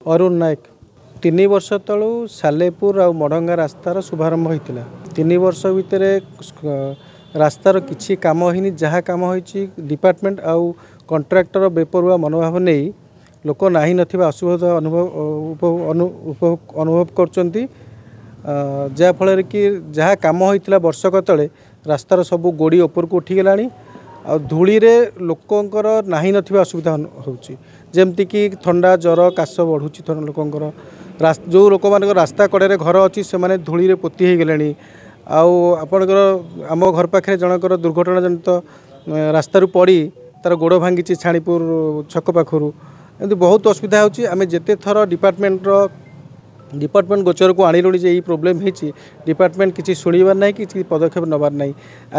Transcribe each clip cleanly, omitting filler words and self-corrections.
अरुण नायक 3 वर्ष तलू सालेपुर आ मडंगा रास्तार शुभारंभ होता 3 वर्ष भितर रास्तार किसी काम होनी जहाँ कम हो डिपार्टमेंट आउ कंट्राक्टर बेपरुआ मनोभाव नहीं लोक ना नथिबा असुविधा अनुभव कर जहाँफल कि जहाँ कम होता वर्षक तले रास्तार सब गोड़ी ऊपर को उठीगला आ धूली रे लोकंकर नाही नथिबा असुविधा होउची जेमती कि ठंडा जर काश बढ़ुची लोकंकर जो लोक मान रास्ता कड़े घर अच्छी से माने धूली रे पोती हो गले आपणकर आम घर पाखे जनकर दुर्घटना जनित रास्तारू पड़ी तार गोड़ भांगी छाणीपुर छक पाखु एमती बहुत असुविधा होची आमे जेते थर डिपार्टमेंट गोचर को आणिलुणी जे प्रोब्लेम होती डिपार्टमेंट किसी शुणवार ना कि पदक्षेप नबार ना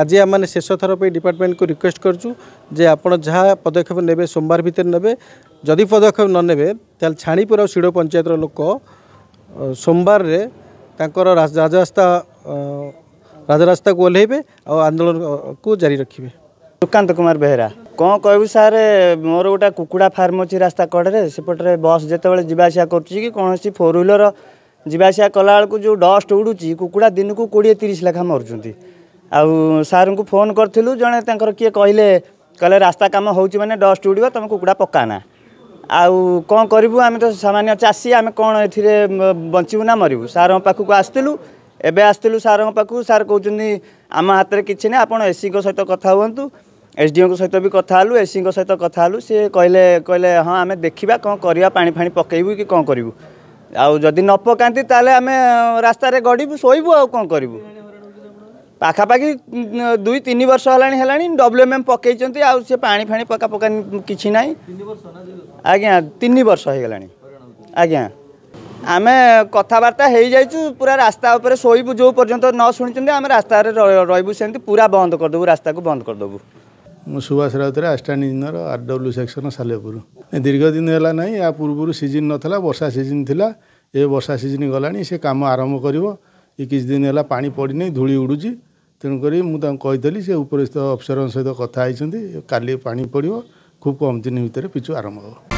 आज आम शेष थर पे डिपार्टमेंट को रिक्वेस्ट करूँ जे आपड़ जहाँ पदक्षेप ने सोमवार भितर ने जदि पदक्षेप न ने छाणीपुर और सिड़ पंचायत लोक सोमवार रे तांकर राजरास्ता को ओह्लैबे और आंदोलन को जारी रखिए। सुकांत कुमार बेहरा कौन कहू सार मोर गोटा कुकुड़ा फार्म अच्छी रास्ता कड़े सेपटे बस जिते जावासा कर कौन फोर व्हीलर जावासा कला जो डस्ट उड़ूची कुकुड़ा दिन को 20-30 लेखा मरुँच आउ सार को फोन करूँ जड़े किए कहले रास्ता कम हो मैंने डस्ट उड़ तुम कुकुड़ा पकाना आउ कौन करूँ आम तो सामान्य चाषी आम कौन ए बचबू ना मरबू सार पाखक आसलु एवं आसलु सार पाखक सार कहते आम हाथ में किसी ना आप एससी सहित कथा हूँ एसडीओ सहित भी कथा हलु एससी सहित कथा हलु सी कहले हाँ आम देखा कौन करवा पानी फाणी पकेबू कि कौन करूँ आउ जदि न पकाती ताले आम रास्तार गड़बू शोबू आउ कौन करूँ पाखापाखि 2-3 वर्ष है WMM पकई आउ सी पानी फाणी पका पका किसी ना आज्ञा 3 वर्ष हो गला आज्ञा आम कथबार्ता हो जाइचु पूरा रास्ता उपर शोबू जो पर्यंत न शुणी आम रास्ता रही से पूरा बंद करदेबू रास्ता को बंद करदेबू। मु Subhash Rautar assistant engineer RW section Salepur दीर्घ दिन है ना या पूर्व सीजन नाला वर्षा सीजन थिला ए वर्षा सीजन गलानी से काम आरंभ कर किसी दिन है पानी पड़नी धूली उड़ूची तेणुक मुझे से उपरिस्थ अफसर सहित कथा काली पानी पड़ो खूब कम दिन भितर पिछु आरंभ हो।